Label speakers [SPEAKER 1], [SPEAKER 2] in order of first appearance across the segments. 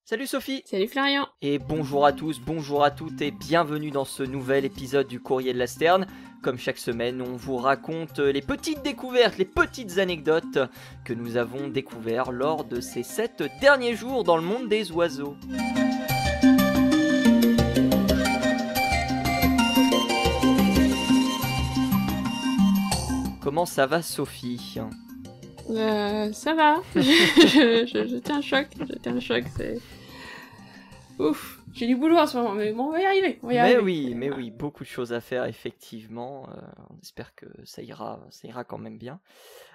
[SPEAKER 1] Salut Sophie.
[SPEAKER 2] Salut Florian.
[SPEAKER 1] Et bonjour à tous, bonjour à toutes et bienvenue dans ce nouvel épisode du Courrier de la Sterne. Comme chaque semaine, on vous raconte les petites découvertes, les petites anecdotes que nous avons découvertes lors de ces 7 derniers jours dans le monde des oiseaux. Comment ça va Sophie ?
[SPEAKER 2] Ça va. je tiens un choc, c'est... Ouf, j'ai du boulot en ce moment, mais bon, on va y arriver.
[SPEAKER 1] Mais oui, beaucoup de choses à faire, effectivement. On espère que ça ira quand même bien.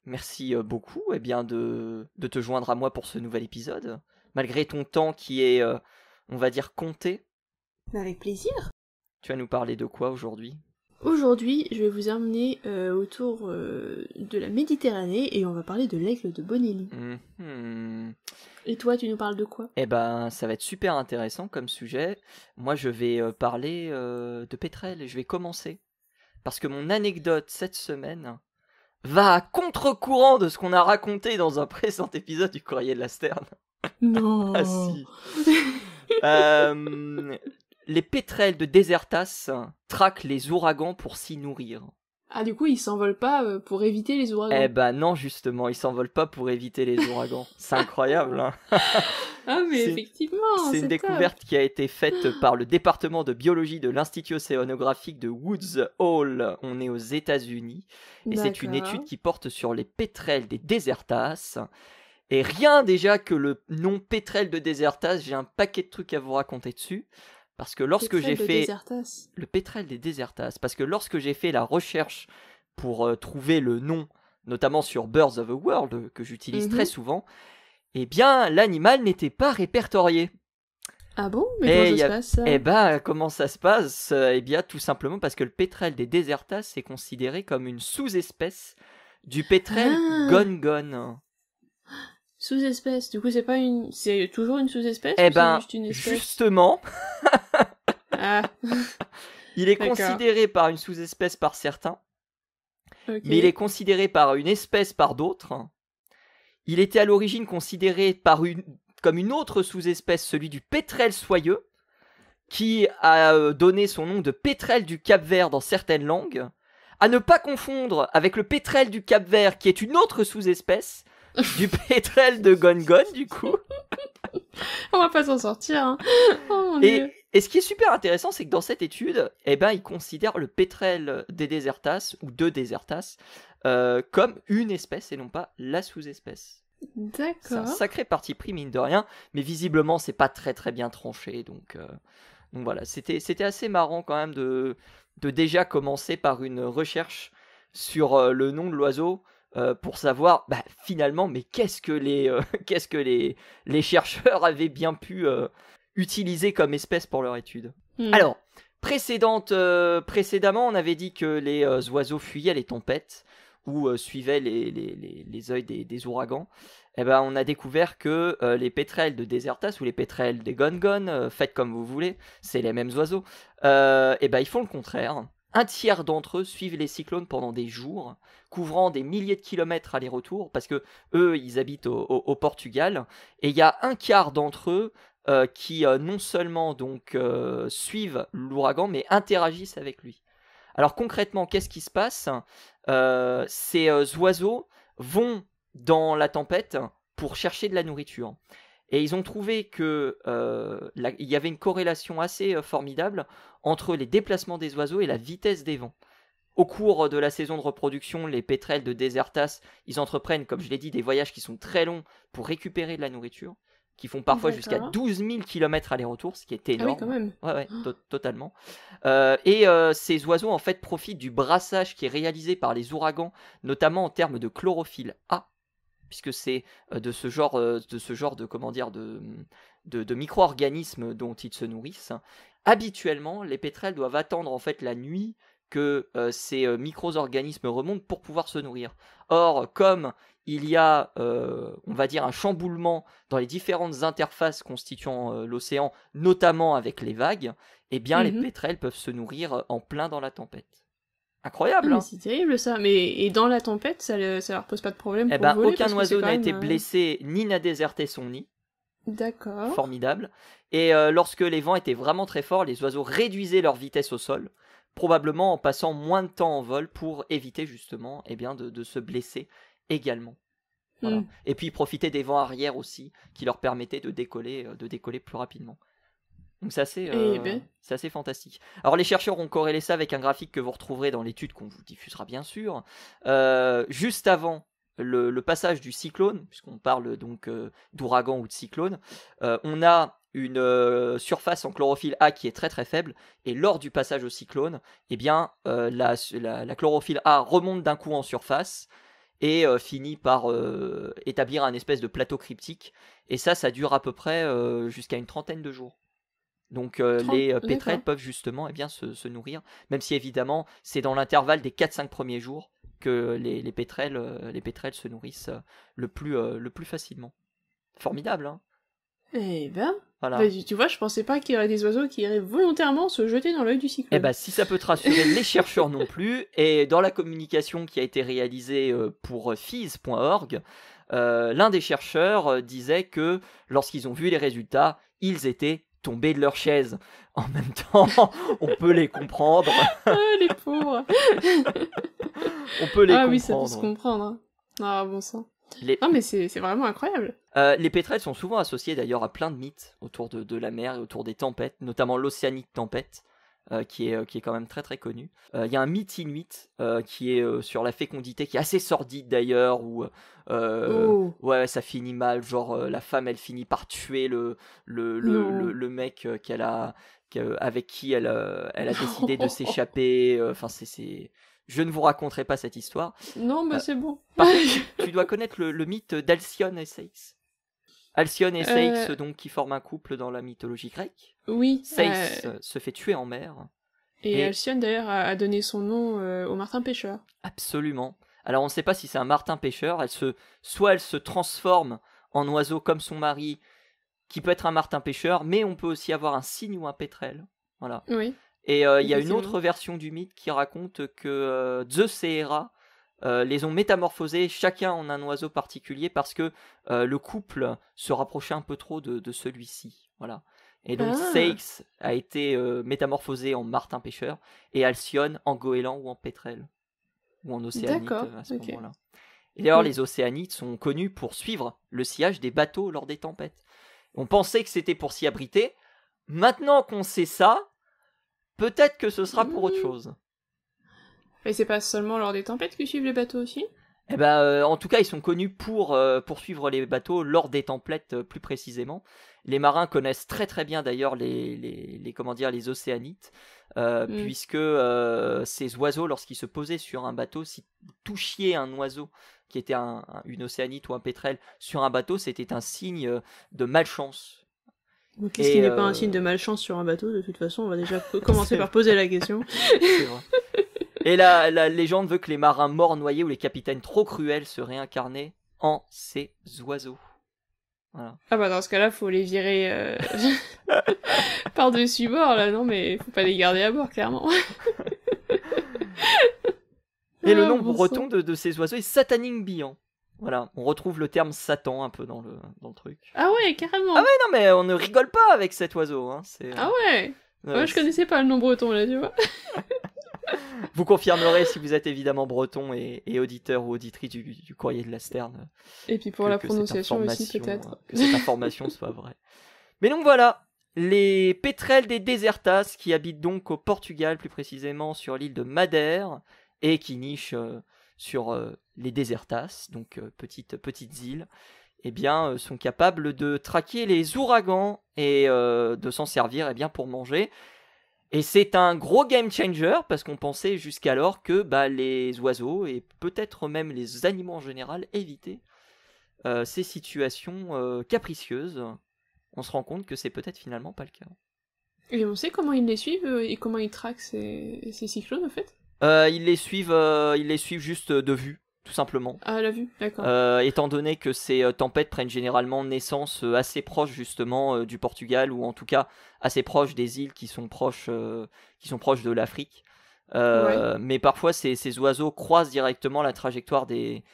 [SPEAKER 1] Merci beaucoup de te joindre à moi pour ce nouvel épisode, malgré ton temps qui est, on va dire, compté.
[SPEAKER 2] Avec plaisir.
[SPEAKER 1] Tu vas nous parler de quoi aujourd'hui ?
[SPEAKER 2] Aujourd'hui, je vais vous emmener autour de la Méditerranée et on va parler de l'aigle de Bonelli. Et toi, tu nous parles de quoi ?
[SPEAKER 1] Eh ben, ça va être super intéressant comme sujet. Moi, je vais parler de pétrel et je vais commencer. Parce que mon anecdote cette semaine va à contre-courant de ce qu'on a raconté dans un précédent épisode du Courrier de la Sterne.
[SPEAKER 2] Non.
[SPEAKER 1] Ah si. Les pétrels de Desertas traquent les ouragans pour s'y nourrir.
[SPEAKER 2] Ah, du coup, ils s'envolent pas pour éviter les ouragans.
[SPEAKER 1] Eh ben non, justement, ils s'envolent pas pour éviter les ouragans. C'est incroyable, hein.
[SPEAKER 2] Ah, mais effectivement,
[SPEAKER 1] c'est une découverte qui a été faite par le département de biologie de l'Institut océanographique de Woods Hole. On est aux États-Unis. Et c'est une étude qui porte sur les pétrels des Desertas. Et rien déjà que le nom pétrel de Desertas, j'ai un paquet de trucs à vous raconter dessus. Parce que lorsque j'ai fait le pétrel des Desertas, parce que lorsque j'ai fait la recherche pour trouver le nom, notamment sur Birds of the World, que j'utilise très souvent, eh bien l'animal n'était pas répertorié.
[SPEAKER 2] Ah bon ? Mais comment ça se passe ça ?
[SPEAKER 1] Eh ben comment ça se passe ? Eh bien tout simplement parce que le pétrel des Desertas est considéré comme une sous-espèce du pétrel gongon.
[SPEAKER 2] Sous-espèce, du coup c'est toujours une sous-espèce
[SPEAKER 1] ou
[SPEAKER 2] c'est juste une espèce ?
[SPEAKER 1] Justement, il est
[SPEAKER 2] D'accord.
[SPEAKER 1] considéré par une sous-espèce par certains,
[SPEAKER 2] Okay.
[SPEAKER 1] mais il est considéré par une espèce par d'autres. Il était à l'origine considéré comme une autre sous-espèce, celui du pétrel soyeux, qui a donné son nom de pétrel du Cap-Vert dans certaines langues, à ne pas confondre avec le pétrel du Cap-Vert, qui est une autre sous-espèce, du pétrel de Gongon, du coup.
[SPEAKER 2] On va pas s'en sortir, hein. Oh mon Dieu.
[SPEAKER 1] Et ce qui est super intéressant, c'est que dans cette étude, ils considèrent le pétrel des Desertas, ou de Desertas, comme une espèce et non pas la sous-espèce.
[SPEAKER 2] D'accord.
[SPEAKER 1] C'est un sacré parti pris, mine de rien, mais visiblement, c'est pas très très bien tranché, donc voilà. C'était assez marrant quand même de déjà commencer par une recherche sur le nom de l'oiseau, pour savoir finalement mais qu'est-ce que les chercheurs avaient bien pu utiliser comme espèce pour leur étude. Alors, précédemment, on avait dit que les oiseaux fuyaient les tempêtes ou suivaient les œils des ouragans. On a découvert que les pétrels de Desertas ou les pétrels des gongon, faites comme vous voulez, c'est les mêmes oiseaux, ils font le contraire. Un tiers d'entre eux suivent les cyclones pendant des jours, couvrant des milliers de kilomètres aller-retour, parce que eux, ils habitent au Portugal, et il y a un quart d'entre eux qui non seulement donc suivent l'ouragan, mais interagissent avec lui. Alors concrètement, qu'est-ce qui se passe ? Ces oiseaux vont dans la tempête pour chercher de la nourriture. Et ils ont trouvé que il y avait une corrélation assez formidable entre les déplacements des oiseaux et la vitesse des vents. Au cours de la saison de reproduction, les pétrels de Desertas, ils entreprennent, comme je l'ai dit, des voyages qui sont très longs pour récupérer de la nourriture, qui font parfois jusqu'à 12 000 km aller-retour, ce qui est énorme.
[SPEAKER 2] Ah oui, quand même.
[SPEAKER 1] Ouais, totalement. Ces oiseaux, en fait, profitent du brassage qui est réalisé par les ouragans, notamment en termes de chlorophylle A, puisque c'est de ce genre de micro-organismes dont ils se nourrissent. Habituellement, les pétrels doivent attendre en fait la nuit que ces micro-organismes remontent pour pouvoir se nourrir. Or, comme il y a, on va dire, un chamboulement dans les différentes interfaces constituant l'océan, notamment avec les vagues, les pétrels peuvent se nourrir en plein dans la tempête. Incroyable, hein.
[SPEAKER 2] C'est terrible ça, et dans la tempête, ça leur pose pas de problème pour voler,
[SPEAKER 1] aucun oiseau n'a été blessé ni n'a déserté son nid.
[SPEAKER 2] D'accord.
[SPEAKER 1] Formidable. Et lorsque les vents étaient vraiment très forts, les oiseaux réduisaient leur vitesse au sol, probablement en passant moins de temps en vol pour éviter justement de se blesser également. Voilà. Et puis profiter des vents arrière aussi, qui leur permettaient de décoller plus rapidement. Donc c'est assez fantastique. Alors les chercheurs ont corrélé ça avec un graphique que vous retrouverez dans l'étude qu'on vous diffusera bien sûr. Juste avant le passage du cyclone, puisqu'on parle donc d'ouragan ou de cyclone, on a une surface en chlorophylle A qui est très très faible, et lors du passage au cyclone, la chlorophylle A remonte d'un coup en surface et finit par établir un espèce de plateau cryptique, et ça dure à peu près jusqu'à une trentaine de jours. Donc les pétrels peuvent justement se nourrir, même si évidemment c'est dans l'intervalle des 4-5 premiers jours que les pétrels se nourrissent le plus facilement. Formidable, hein.
[SPEAKER 2] Eh ben,
[SPEAKER 1] voilà.
[SPEAKER 2] Bah, tu vois, je pensais pas qu'il y aurait des oiseaux qui iraient volontairement se jeter dans l'œil du cyclone.
[SPEAKER 1] Eh ben, si ça peut te rassurer, les chercheurs non plus. Et dans la communication qui a été réalisée pour phys.org, l'un des chercheurs disait que lorsqu'ils ont vu les résultats, ils étaient tombés de leur chaise. En même temps, on peut les comprendre.
[SPEAKER 2] Ah, les pauvres.
[SPEAKER 1] On peut les comprendre.
[SPEAKER 2] Ah oui, ça peut se comprendre. Hein. Ah, bon sang. Non, mais c'est vraiment incroyable.
[SPEAKER 1] Les pétrels sont souvent associés d'ailleurs à plein de mythes autour de la mer et autour des tempêtes, notamment l'océanique tempête, qui est quand même très très connu. Il y a un mythe inuit qui est sur la fécondité, qui est assez sordide d'ailleurs, où ouais, ça finit mal, genre la femme elle finit par tuer le mec avec qui elle a décidé de s'échapper. Enfin, je ne vous raconterai pas cette histoire.
[SPEAKER 2] Non, mais c'est bon.
[SPEAKER 1] Par contre, tu dois connaître le mythe d'Alcyone et Ceyx. Alcyone et Ceyx, donc, qui forment un couple dans la mythologie grecque.
[SPEAKER 2] Oui.
[SPEAKER 1] Ceyx se fait tuer en mer.
[SPEAKER 2] Et Alcyone, d'ailleurs, a donné son nom au martin pêcheur.
[SPEAKER 1] Absolument. Alors, on ne sait pas si c'est un martin pêcheur. Soit elle se transforme en oiseau comme son mari, qui peut être un martin pêcheur, mais on peut aussi avoir un cygne ou un pétrel. Voilà.
[SPEAKER 2] Oui.
[SPEAKER 1] Et il y a une autre version du mythe qui raconte que Zeus et Héra les ont métamorphosés chacun en un oiseau particulier parce que le couple se rapprochait un peu trop de celui-ci. Voilà. Et donc Ceyx a été métamorphosé en martin pêcheur et Alcyone en goéland ou en pétrel ou en océanite à ce moment-là. Et d'ailleurs les océanites sont connus pour suivre le sillage des bateaux lors des tempêtes. On pensait que c'était pour s'y abriter. Maintenant qu'on sait ça, peut-être que ce sera pour autre chose.
[SPEAKER 2] Mais c'est pas seulement lors des tempêtes qu'ils suivent les bateaux aussi ?
[SPEAKER 1] Eh ben, en tout cas, ils sont connus pour suivre les bateaux lors des tempêtes plus précisément. Les marins connaissent très très bien d'ailleurs les océanites, puisque ces oiseaux, lorsqu'ils se posaient sur un bateau, si vous touchiez un oiseau qui était une océanite ou un pétrel sur un bateau, c'était un signe de malchance.
[SPEAKER 2] Qu'est-ce qui n'est pas un signe de malchance sur un bateau ? De toute façon, on va déjà commencer par poser la question.
[SPEAKER 1] C'est vrai. Et la légende veut que les marins morts noyés ou les capitaines trop cruels se réincarnaient en ces oiseaux. Voilà.
[SPEAKER 2] Ah bah dans ce cas-là, faut les virer par-dessus bord, là, non mais faut pas les garder à bord, clairement.
[SPEAKER 1] Et le nom breton de ces oiseaux est Sataning-Bihan. Voilà, on retrouve le terme Satan un peu dans le truc.
[SPEAKER 2] Ah ouais, carrément.
[SPEAKER 1] Ah ouais, non mais on ne rigole pas avec cet oiseau. Hein.
[SPEAKER 2] Ah ouais. Moi je connaissais pas le nom breton là, tu vois.
[SPEAKER 1] Vous confirmerez si vous êtes évidemment breton et auditeur ou auditrice du Courrier de la Sterne.
[SPEAKER 2] Et puis pour la prononciation aussi peut-être.
[SPEAKER 1] Que cette information soit vraie. Mais donc voilà, les pétrels des Desertas qui habitent donc au Portugal, plus précisément sur l'île de Madère, et qui nichent sur les Desertas, donc petites îles, eh bien, sont capables de traquer les ouragans et de s'en servir pour manger. Et c'est un gros game changer parce qu'on pensait jusqu'alors que les oiseaux et peut-être même les animaux en général évitaient ces situations capricieuses. On se rend compte que c'est peut-être finalement pas le cas.
[SPEAKER 2] Et on sait comment ils les suivent et comment ils traquent ces cyclones en fait ?
[SPEAKER 1] Ils les suivent juste de vue, tout simplement.
[SPEAKER 2] Ah, à la vue, d'accord.
[SPEAKER 1] Étant donné que ces tempêtes prennent généralement naissance assez proche justement du Portugal, ou en tout cas assez proche des îles qui sont proches de l'Afrique. Mais parfois ces oiseaux croisent directement la trajectoire des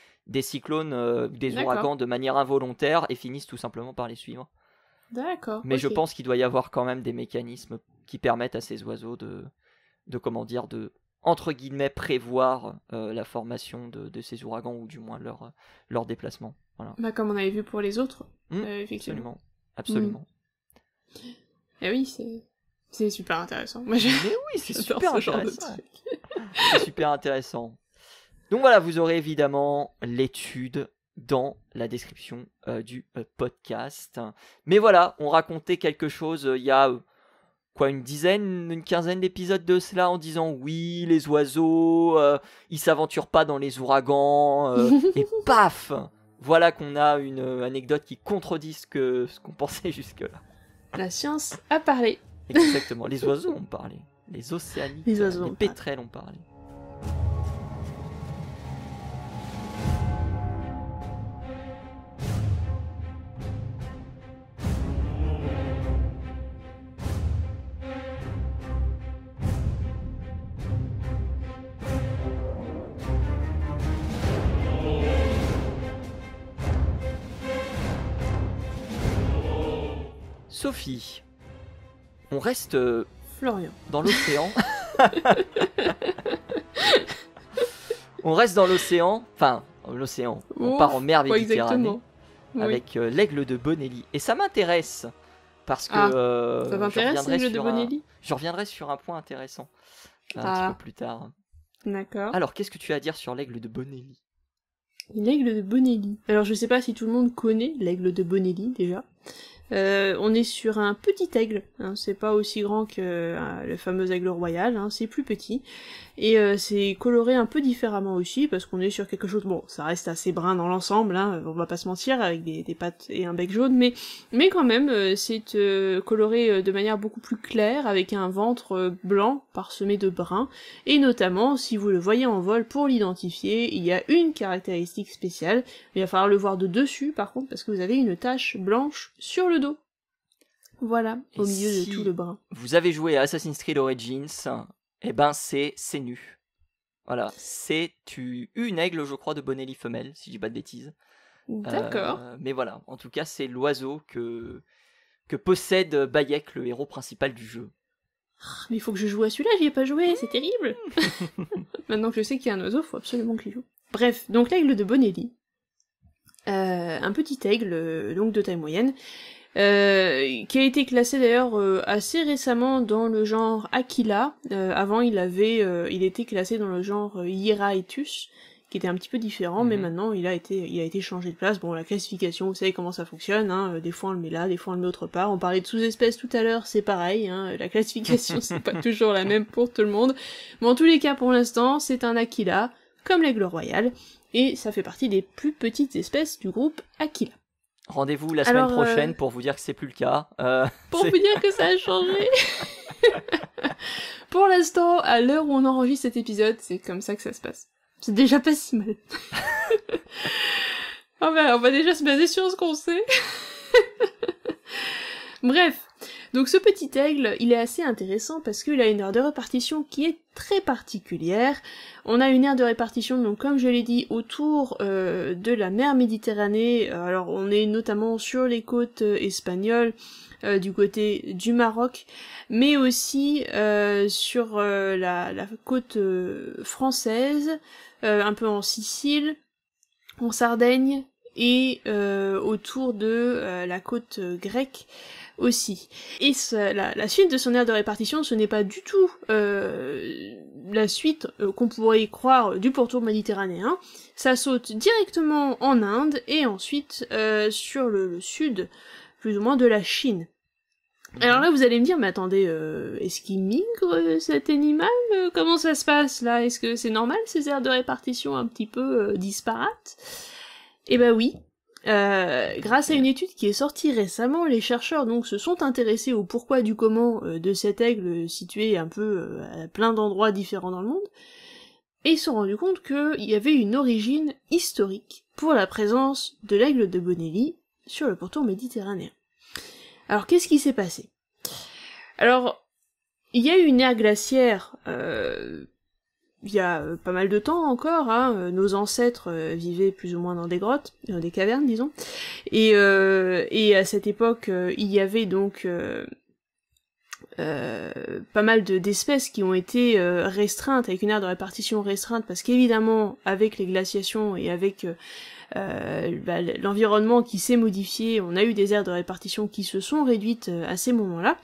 [SPEAKER 1] cyclones, des ouragans de manière involontaire et finissent tout simplement par les suivre.
[SPEAKER 2] D'accord.
[SPEAKER 1] Mais je pense qu'il doit y avoir quand même des mécanismes qui permettent à ces oiseaux de entre guillemets, prévoir la formation de ces ouragans, ou du moins leur déplacement. Voilà.
[SPEAKER 2] Bah, comme on avait vu pour les autres, effectivement.
[SPEAKER 1] Absolument.
[SPEAKER 2] Et oui, c'est super intéressant.
[SPEAKER 1] Mais oui, c'est super intéressant. C'est super intéressant. Donc voilà, vous aurez évidemment l'étude dans la description du podcast. Mais voilà, on racontait quelque chose il y a une quinzaine d'épisodes de cela, en disant oui, les oiseaux, ils s'aventurent pas dans les ouragans, et paf, voilà qu'on a une anecdote qui contredit ce qu'on pensait jusque-là.
[SPEAKER 2] La science a parlé.
[SPEAKER 1] Exactement, les oiseaux ont parlé, les océaniques, les pétrels ont parlé. Sophie, on reste
[SPEAKER 2] Florian
[SPEAKER 1] dans l'océan. On reste dans l'océan, enfin l'océan, on part en mer Méditerranée avec l'aigle de Bonelli. Et ça m'intéresse parce que
[SPEAKER 2] ça t'intéresse, l'aigle de Bonelli ?
[SPEAKER 1] Je reviendrai sur un point intéressant un petit peu plus tard.
[SPEAKER 2] D'accord.
[SPEAKER 1] Alors, qu'est-ce que tu as à dire sur l'aigle de Bonelli ?
[SPEAKER 2] L'aigle de Bonelli. Alors, je sais pas si tout le monde connaît l'aigle de Bonelli déjà. On est sur un petit aigle, hein, c'est pas aussi grand que le fameux aigle royal, hein, c'est plus petit, et c'est coloré un peu différemment aussi, parce qu'on est sur quelque chose, bon, ça reste assez brun dans l'ensemble, hein, on va pas se mentir, avec des pattes et un bec jaune, mais quand même, c'est coloré de manière beaucoup plus claire, avec un ventre blanc parsemé de brun, et notamment, si vous le voyez en vol, pour l'identifier, il y a une caractéristique spéciale, il va falloir le voir de dessus, par contre, parce que vous avez une tache blanche sur le dos. Voilà, au milieu de tout le brun.
[SPEAKER 1] Vous avez joué à Assassin's Creed Origins, et ben c'est nu. Voilà, c'est une aigle, je crois, de Bonelli femelle, si je dis pas de bêtises.
[SPEAKER 2] D'accord.
[SPEAKER 1] Mais voilà, en tout cas, c'est l'oiseau que possède Bayek, le héros principal du jeu.
[SPEAKER 2] Mais il faut que je joue à celui-là, j'y ai pas joué, c'est terrible. Maintenant que je sais qu'il y a un oiseau, faut absolument que j'y joue. Bref, donc l'aigle de Bonelli, un petit aigle, donc de taille moyenne, qui a été classé d'ailleurs assez récemment dans le genre Aquila. Avant il était classé dans le genre Hieraetus, qui était un petit peu différent, mais maintenant il a été changé de place. Bon, la classification, vous savez comment ça fonctionne, hein, des fois on le met là, des fois on le met autre part. On parlait de sous-espèces tout à l'heure, c'est pareil, hein, la classification c'est pas toujours la même pour tout le monde. Mais en tous les cas, pour l'instant, c'est un Aquila, comme l'aigle royal, et ça fait partie des plus petites espèces du groupe Aquila.
[SPEAKER 1] Rendez-vous la semaine prochaine pour vous dire que c'est plus le cas.
[SPEAKER 2] Pour vous dire que ça a changé. Pour l'instant, à l'heure où on enregistre cet épisode, c'est comme ça que ça se passe. C'est déjà pas si mal. on va déjà se baser sur ce qu'on sait. Bref. Donc ce petit aigle, il est assez intéressant parce qu'il a une aire de répartition qui est très particulière. On a une aire de répartition, donc comme je l'ai dit, autour de la mer Méditerranée. Alors on est notamment sur les côtes espagnoles, du côté du Maroc, mais aussi sur la côte française, un peu en Sicile, en Sardaigne, et autour de la côte grecque aussi. Et la suite de son aire de répartition, ce n'est pas du tout la suite qu'on pourrait y croire du pourtour méditerranéen. Ça saute directement en Inde et ensuite sur le sud, plus ou moins, de la Chine. Alors là, vous allez me dire, mais attendez, est-ce qu'il migre cet animal ? Comment ça se passe là ? Est-ce que c'est normal ces aires de répartition un petit peu disparates ? Eh ben oui. Grâce à une étude qui est sortie récemment, les chercheurs donc se sont intéressés au pourquoi du comment de cet aigle situé un peu à plein d'endroits différents dans le monde, et ils se sont rendus compte qu'il y avait une origine historique pour la présence de l'aigle de Bonelli sur le pourtour méditerranéen. Alors qu'est-ce qui s'est passé ? Alors, il y a eu une ère glaciaire il y a pas mal de temps encore, hein, nos ancêtres vivaient plus ou moins dans des grottes, dans des cavernes, disons, et à cette époque, il y avait donc pas mal d'espèces qui ont été restreintes, avec une aire de répartition restreinte, parce qu'évidemment, avec les glaciations et avec l'environnement qui s'est modifié, on a eu des aires de répartition qui se sont réduites à ces moments-là.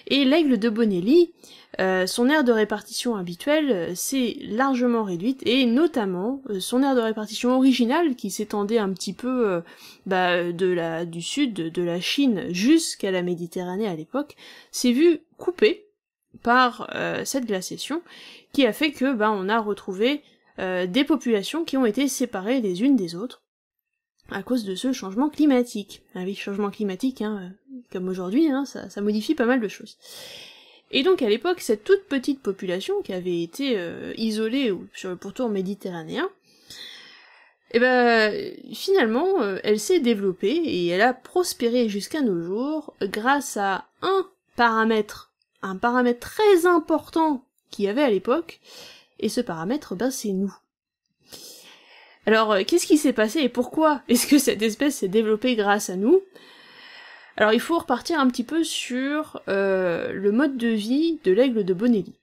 [SPEAKER 2] Et l'aigle de Bonelli, son aire de répartition habituelle s'est largement réduite, et notamment son aire de répartition originale, qui s'étendait un petit peu du sud de la Chine jusqu'à la Méditerranée à l'époque, s'est vue coupée par cette glaciation, qui a fait que on a retrouvé des populations qui ont été séparées les unes des autres à cause de ce changement climatique. Ah oui, changement climatique, comme aujourd'hui, ça modifie pas mal de choses. Et donc à l'époque, cette toute petite population qui avait été isolée sur le pourtour méditerranéen, finalement, elle s'est développée et elle a prospéré jusqu'à nos jours grâce à un paramètre très important qu'il y avait à l'époque, et ce paramètre, c'est nous. Alors, qu'est-ce qui s'est passé et pourquoi est-ce que cette espèce s'est développée grâce à nous ? Alors, il faut repartir un petit peu sur le mode de vie de l'aigle de Bonelli.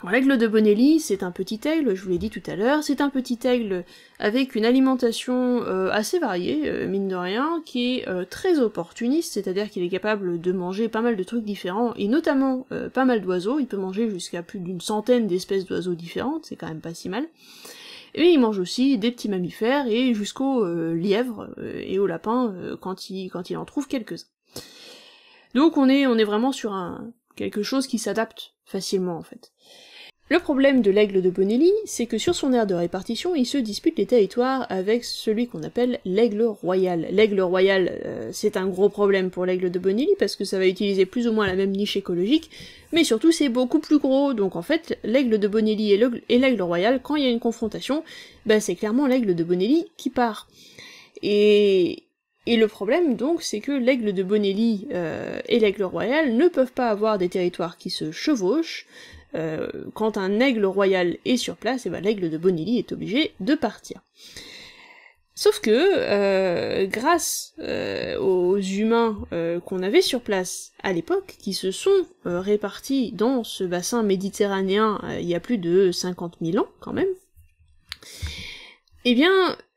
[SPEAKER 2] Alors, l'aigle de Bonelli, c'est un petit aigle, je vous l'ai dit tout à l'heure, c'est un petit aigle avec une alimentation assez variée, mine de rien, qui est très opportuniste, c'est-à-dire qu'il est capable de manger pas mal de trucs différents, et notamment pas mal d'oiseaux, il peut manger jusqu'à plus d'une centaine d'espèces d'oiseaux différentes, c'est quand même pas si mal. Et il mange aussi des petits mammifères, et jusqu'aux lièvres et aux lapins quand il en trouve quelques-uns. Donc on est vraiment sur quelque chose qui s'adapte facilement en fait. Le problème de l'aigle de Bonelli, c'est que sur son aire de répartition, il se dispute les territoires avec celui qu'on appelle l'aigle royal. L'aigle royal, c'est un gros problème pour l'aigle de Bonelli, parce que ça va utiliser plus ou moins la même niche écologique, mais surtout c'est beaucoup plus gros, donc en fait, l'aigle de Bonelli et l'aigle royal, quand il y a une confrontation, c'est clairement l'aigle de Bonelli qui part. Et le problème, donc, c'est que l'aigle de Bonelli et l'aigle royal ne peuvent pas avoir des territoires qui se chevauchent. Quand un aigle royal est sur place, l'aigle de Bonelli est obligé de partir. Sauf que, grâce aux humains qu'on avait sur place à l'époque, qui se sont répartis dans ce bassin méditerranéen il y a plus de 50 000 ans, quand même,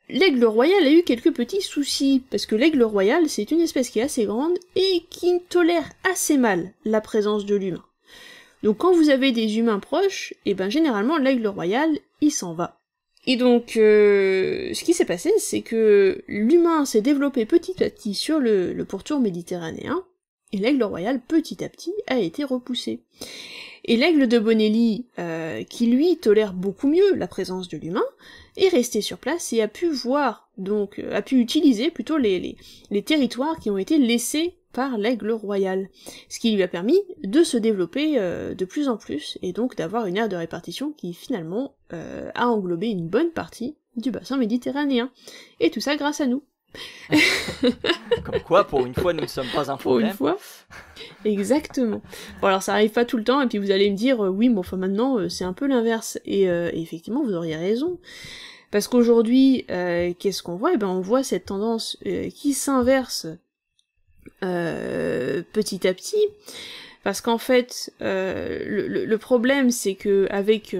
[SPEAKER 2] l'aigle royal a eu quelques petits soucis, parce que l'aigle royal, c'est une espèce qui est assez grande et qui tolère assez mal la présence de l'humain. Donc quand vous avez des humains proches, généralement l'aigle royal, il s'en va. Et donc, ce qui s'est passé, c'est que l'humain s'est développé petit à petit sur le pourtour méditerranéen, et l'aigle royal, petit à petit, a été repoussé. Et l'aigle de Bonelli, qui lui tolère beaucoup mieux la présence de l'humain, est resté sur place et a pu utiliser plutôt les territoires qui ont été laissés par l'aigle royal, ce qui lui a permis de se développer de plus en plus, et donc d'avoir une aire de répartition qui finalement a englobé une bonne partie du bassin méditerranéen. Et tout ça grâce à nous.
[SPEAKER 1] Comme quoi, pour une fois, nous ne sommes pas un problème.
[SPEAKER 2] Pour une fois. Exactement. Bon, alors ça arrive pas tout le temps, et puis vous allez me dire, oui, mais enfin maintenant, c'est un peu l'inverse. Et effectivement, vous auriez raison. Parce qu'aujourd'hui, qu'est-ce qu'on voit ? On voit cette tendance qui s'inverse petit à petit, parce qu'en fait, le problème, c'est que avec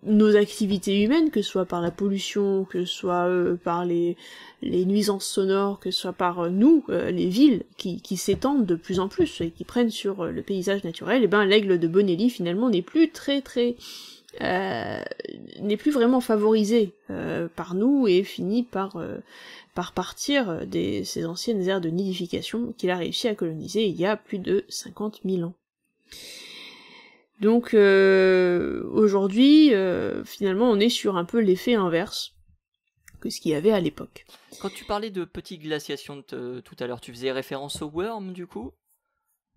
[SPEAKER 2] nos activités humaines, que ce soit par la pollution, que ce soit par les nuisances sonores, que ce soit par nous, les villes qui s'étendent de plus en plus et qui prennent sur le paysage naturel, l'aigle de Bonelli finalement n'est plus n'est plus vraiment favorisé par nous et finit par partir de ces anciennes aires de nidification qu'il a réussi à coloniser il y a plus de 50 000 ans. Donc aujourd'hui, finalement, on est sur un peu l'effet inverse que ce qu'il y avait à l'époque.
[SPEAKER 1] Quand tu parlais de petites glaciations tout à l'heure, tu faisais référence au worm, du coup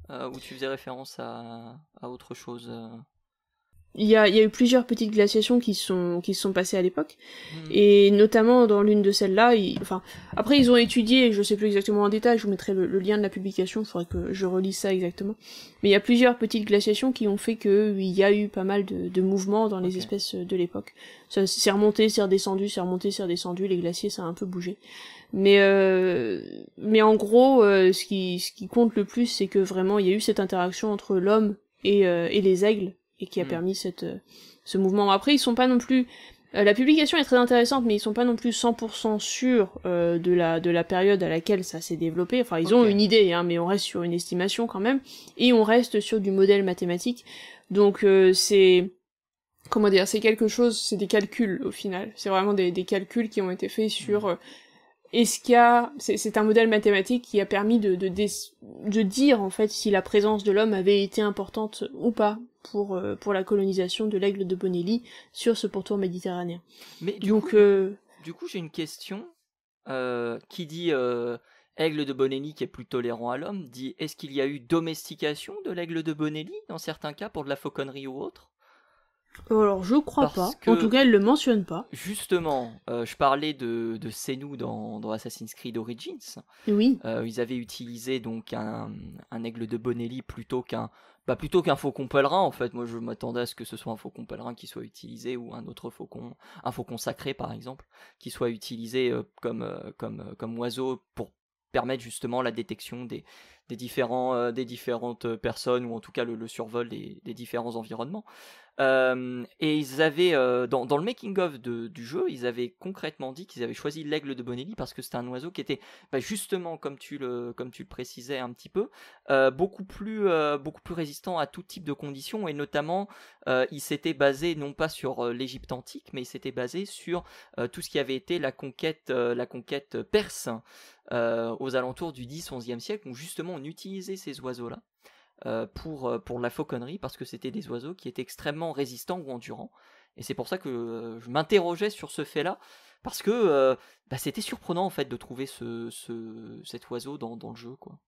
[SPEAKER 1] ou tu faisais référence à autre chose
[SPEAKER 2] il y a eu plusieurs petites glaciations qui se sont passées à l'époque, et notamment dans l'une de celles-là, après ils ont étudié, je sais plus exactement en détail, je vous mettrai le lien de la publication, il faudrait que je relise ça exactement, mais il y a plusieurs petites glaciations qui ont fait qu'il y a eu pas mal de mouvements dans les espèces de l'époque. Ça c'est remonté, c'est redescendu, c'est remonté, c'est redescendu, les glaciers ça a un peu bougé. Mais en gros, ce qui compte le plus, c'est que vraiment il y a eu cette interaction entre l'homme et les aigles, et qui a permis ce mouvement. Après, ils sont pas non plus... la publication est très intéressante, mais ils sont pas non plus 100% sûrs de la période à laquelle ça s'est développé. Enfin, ils ont une idée, hein, mais on reste sur une estimation quand même, et on reste sur du modèle mathématique. Donc c'est... Comment dire, c'est quelque chose, c'est des calculs au final. C'est vraiment des calculs qui ont été faits sur... est-ce qu'il y a... C'est un modèle mathématique qui a permis de dire, en fait, si la présence de l'homme avait été importante ou pas pour la colonisation de l'aigle de Bonelli sur ce pourtour méditerranéen.
[SPEAKER 1] Mais du coup, j'ai une question. Qui dit aigle de Bonelli qui est plus tolérant à l'homme, dit est-ce qu'il y a eu domestication de l'aigle de Bonelli dans certains cas pour de la fauconnerie ou autre?
[SPEAKER 2] Alors, je crois pas. En tout cas, elle le mentionne pas.
[SPEAKER 1] Justement, je parlais de Senu dans Assassin's Creed Origins.
[SPEAKER 2] Oui.
[SPEAKER 1] Ils avaient utilisé donc un aigle de Bonelli plutôt qu'un faucon pèlerin. En fait, moi, je m'attendais à ce que ce soit un faucon pèlerin qui soit utilisé ou un autre faucon, un faucon sacré par exemple, qui soit utilisé comme oiseau pour permettre justement la détection des différentes personnes, ou en tout cas le survol des différents environnements. Et ils avaient dans le making of du jeu, ils avaient concrètement dit qu'ils avaient choisi l'aigle de Bonelli parce que c'était un oiseau qui était justement, comme tu le précisais un petit peu, beaucoup plus résistant à tout type de conditions, et notamment il s'était basé non pas sur l'Égypte antique, mais il s'était basé sur tout ce qui avait été la conquête perse aux alentours du 10-11e siècle, où justement on utilisait ces oiseaux-là pour la fauconnerie, parce que c'était des oiseaux qui étaient extrêmement résistants ou endurants. Et c'est pour ça que je m'interrogeais sur ce fait-là, parce que c'était surprenant en fait de trouver cet oiseau dans le jeu, quoi.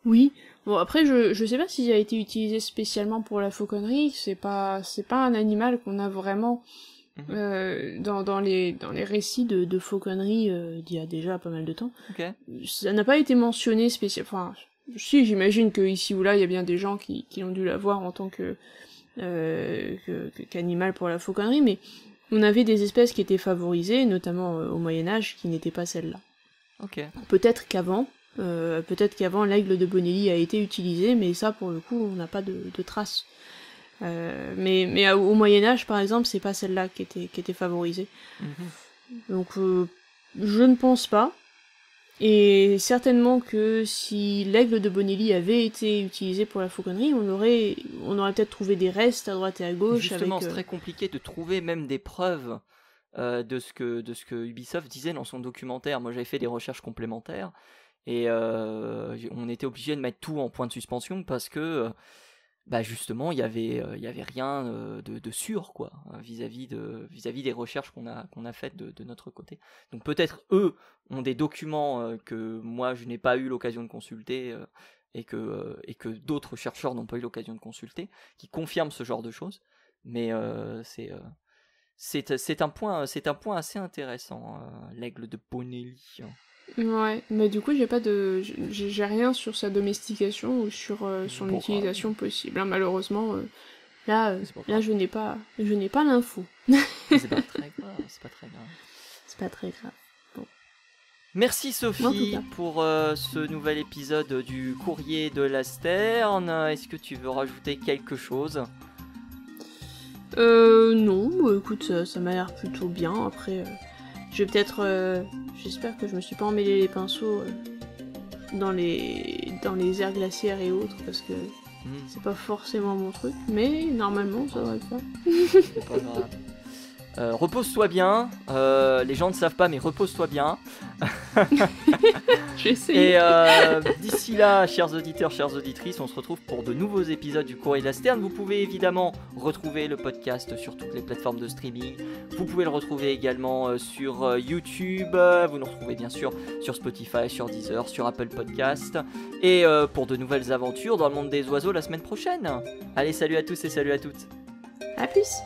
[SPEAKER 2] Oui. Bon, après, je sais pas s'il a été utilisé spécialement pour la fauconnerie. C'est pas un animal qu'on a vraiment dans les récits de fauconnerie d'il y a déjà pas mal de temps.
[SPEAKER 1] Okay.
[SPEAKER 2] Ça n'a pas été mentionné spécialement. Enfin, si, j'imagine que ici ou là, il y a bien des gens qui ont dû l'avoir en tant qu'animal pour la fauconnerie, mais on avait des espèces qui étaient favorisées, notamment au Moyen-Âge, qui n'étaient pas celles-là.
[SPEAKER 1] Okay.
[SPEAKER 2] Peut-être qu'avant l'aigle de Bonelli a été utilisé, mais ça, pour le coup, on n'a pas de traces. Mais au Moyen-Âge, par exemple, c'est pas celle-là qui était favorisée. Donc, je ne pense pas. Et certainement que si l'aigle de Bonelli avait été utilisé pour la fauconnerie, on aurait peut-être trouvé des restes à droite et à gauche.
[SPEAKER 1] Justement, c'est très compliqué de trouver même des preuves de ce que Ubisoft disait dans son documentaire. Moi, j'avais fait des recherches complémentaires, et on était obligé de mettre tout en point de suspension parce que justement il y avait rien de sûr, quoi, vis-à-vis des recherches qu'on a faites de notre côté. Donc peut-être eux ont des documents que moi je n'ai pas eu l'occasion de consulter, et que d'autres chercheurs n'ont pas eu l'occasion de consulter, qui confirment ce genre de choses. Mais c'est un point assez intéressant, l'aigle de Bonelli.
[SPEAKER 2] Ouais, mais du coup j'ai rien sur sa domestication ou sur son utilisation possible, hein, malheureusement. Là je n'ai pas l'info.
[SPEAKER 1] C'est pas très grave.
[SPEAKER 2] Bon.
[SPEAKER 1] Merci Sophie pour ce nouvel épisode du Courrier de la Sterne. Est-ce que tu veux rajouter quelque chose?
[SPEAKER 2] Non, écoute, ça m'a l'air plutôt bien. Après, je vais peut-être... j'espère que je me suis pas emmêlé les pinceaux dans les aires glaciaires et autres, parce que c'est pas forcément mon truc, mais normalement ça devrait le faire.
[SPEAKER 1] C'est pas grave. Repose-toi bien, les gens ne savent pas, mais repose-toi bien.
[SPEAKER 2] J'ai essayé.
[SPEAKER 1] Et d'ici là, chers auditeurs, chères auditrices, on se retrouve pour de nouveaux épisodes du Courrier de la Sterne. Vous pouvez évidemment retrouver le podcast sur toutes les plateformes de streaming. Vous pouvez le retrouver également sur YouTube. Vous nous retrouvez bien sûr sur Spotify, sur Deezer, sur Apple Podcast. Et pour de nouvelles aventures dans le monde des oiseaux la semaine prochaine. Allez, salut à tous et salut à toutes.
[SPEAKER 2] À plus.